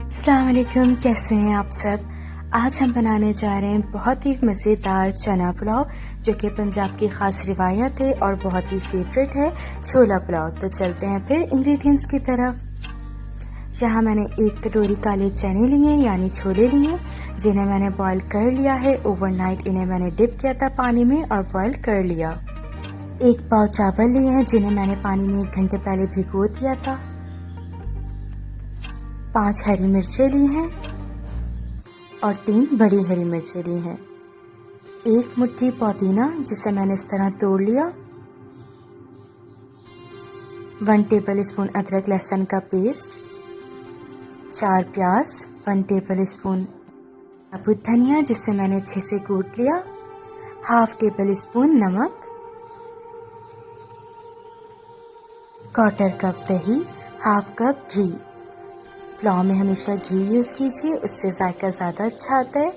अस्सलाम वालेकुम, कैसे हैं आप सब। आज हम बनाने जा रहे हैं बहुत ही मज़ेदार चना पुलाव, जो कि पंजाब की ख़ास रिवायत है और बहुत ही फेवरेट है, छोला पुलाव। तो चलते हैं फिर इंग्रेडिएंट्स की तरफ। यहाँ मैंने 1 कटोरी काले चने लिए यानी छोले लिए, जिन्हें मैंने बॉईल कर लिया है। ओवरनाइट इन्हें मैंने डिप किया था पानी में और बॉईल कर लिया। 1 पाव चावल लिए हैं, जिन्हें मैंने पानी में 1 घंटे पहले भिगो दिया था। 5 हरी मिर्चें ली हैं और 3 बड़ी हरी मिर्चें ली हैं। 1 मुट्ठी पुदीना, जिसे मैंने इस तरह तोड़ लिया। 1 टेबल स्पून अदरक लहसुन का पेस्ट। 4 प्याज। 1 टेबल स्पून साबुत धनिया, जिसे मैंने अच्छे से कूट लिया। हाफ टेबल स्पून नमक। 1/4 कप दही। हाफ कप घी। पुलाव में हमेशा घी यूज़ कीजिए, उससे जायका ज़्यादा अच्छा आता है।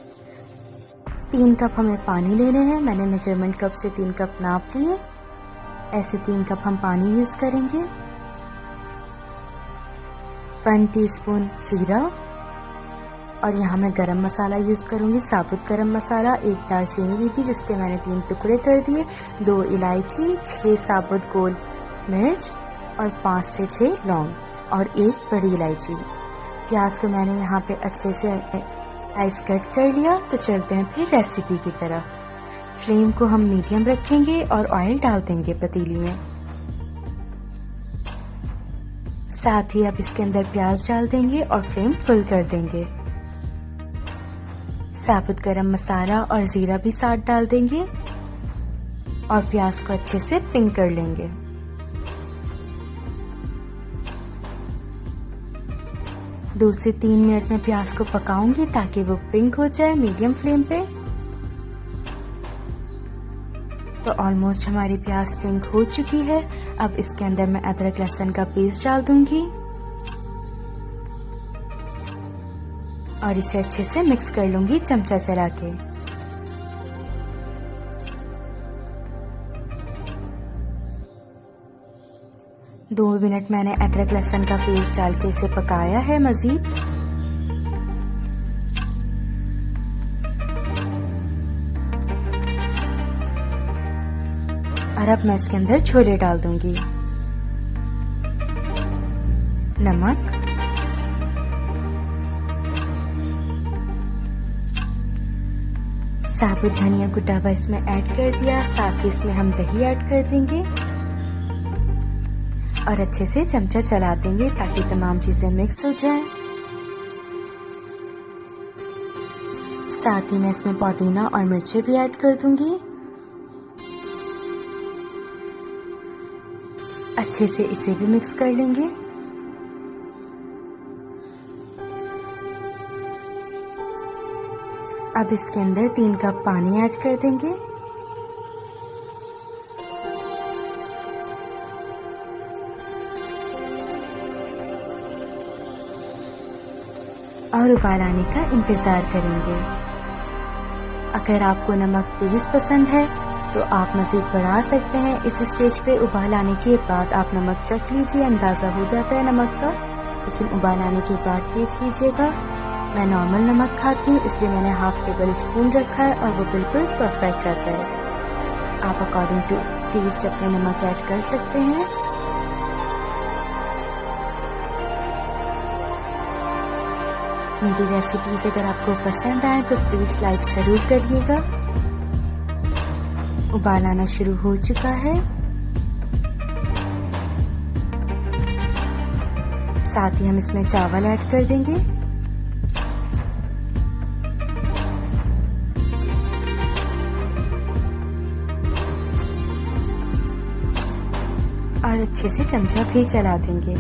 3 कप हमें पानी लेने हैं। मैंने मेजरमेंट कप से 3 कप नाप लिए। ऐसे 3 कप हम पानी यूज़ करेंगे। 1 टीस्पून जीरा, और यहाँ मैं गरम मसाला यूज़ करूँगी, साबुत गरम मसाला। 1 दालचीनी ली थी, जिसके मैंने 3 टुकड़े कर दिए। 2 इलायची, 6 साबुत गोल मिर्च और 5 से 6 लौंग और 1 बड़ी इलायची। प्याज को मैंने यहाँ पे अच्छे से स्लाइस कट कर लिया। तो चलते हैं फिर रेसिपी की तरफ। फ्लेम को हम मीडियम रखेंगे और ऑयल डाल देंगे पतीली में। साथ ही अब इसके अंदर प्याज डाल देंगे और फ्लेम फुल कर देंगे। साबुत गरम मसाला और जीरा भी साथ डाल देंगे और प्याज को अच्छे से पिंक कर लेंगे। 2 से 3 मिनट में प्याज को पकाऊंगी ताकि वो पिंक हो जाए मीडियम फ्लेम पे। तो ऑलमोस्ट हमारी प्याज पिंक हो चुकी है। अब इसके अंदर मैं अदरक लहसुन का पेस्ट डाल दूंगी और इसे अच्छे से मिक्स कर लूंगी चमचा चला के। दो मिनट मैंने अदरक लहसुन का पेस्ट डाल के इसे पकाया है मज़ीद। और अब मैं इसके अंदर छोले डाल दूंगी। नमक, साबुत धनिया कुटा हुआ इसमें ऐड कर दिया। साथ ही इसमें हम दही ऐड कर देंगे और अच्छे से चमचा चला देंगे ताकि तमाम चीजें मिक्स हो जाएं। साथ ही मैं इसमें पुदीना और मिर्चें भी ऐड कर दूंगी। अच्छे से इसे भी मिक्स कर लेंगे। अब इसके अंदर 3 कप पानी ऐड कर देंगे। और उबाल आने का इंतज़ार करेंगे। अगर आपको नमक तेज़ पसंद है तो आप मज़ीद बढ़ा सकते हैं। इस स्टेज पे उबाल आने के बाद आप नमक चख लीजिए, अंदाज़ा हो जाता है नमक का, लेकिन उबाल आने के बाद टेस्ट कीजिएगा। मैं नॉर्मल नमक खाती हूँ, इसलिए मैंने हाफ टेबल स्पून रखा है और वो बिल्कुल परफेक्ट रहता है। आप अकॉर्डिंग टू टेस्ट अपने नमक ऐड कर सकते हैं। मेरी रेसिपीज अगर आपको पसंद आए तो प्लीज़ लाइक ज़रूर करिएगा। उबाल आना शुरू हो चुका है। साथ ही हम इसमें चावल ऐड कर देंगे और अच्छे से चमचा भी चला देंगे।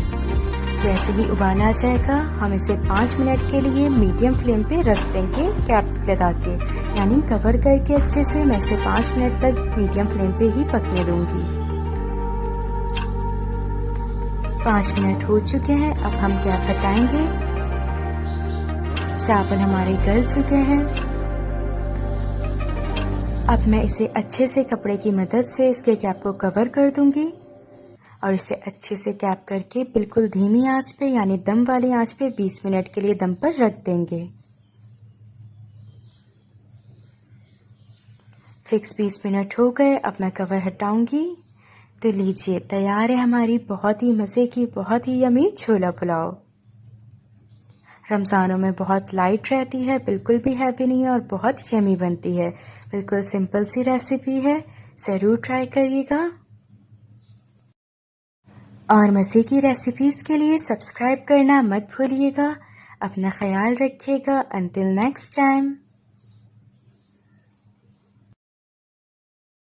जैसे ही उबाल आ जाएगा हम इसे 5 मिनट के लिए मीडियम फ्लेम पे रख देंगे, कैप लगा के, यानी कवर करके अच्छे से। मैं इसे 5 मिनट तक मीडियम फ्लेम पे ही पकने दूंगी। 5 मिनट हो चुके हैं। अब हम कैप हटाएंगे। चावल हमारे गल चुके हैं। अब मैं इसे अच्छे से कपड़े की मदद से इसके कैप को कवर कर दूंगी और इसे अच्छे से कैप करके बिल्कुल धीमी आंच पे यानी दम वाली आंच पे 20 मिनट के लिए दम पर रख देंगे। फिक्स 20 मिनट हो गए, अब मैं कवर हटाऊंगी। तो लीजिए तैयार है हमारी बहुत ही मज़े की बहुत ही यमी छोला पुलाव। रमज़ानों में बहुत लाइट रहती है, बिल्कुल भी हैवी नहीं है और बहुत यमी बनती है। बिल्कुल सिंपल सी रेसिपी है, ज़रूर ट्राई करिएगा। और मज़े की रेसिपीज़ के लिए सब्सक्राइब करना मत भूलिएगा। अपना ख्याल रखिएगा। Until next time.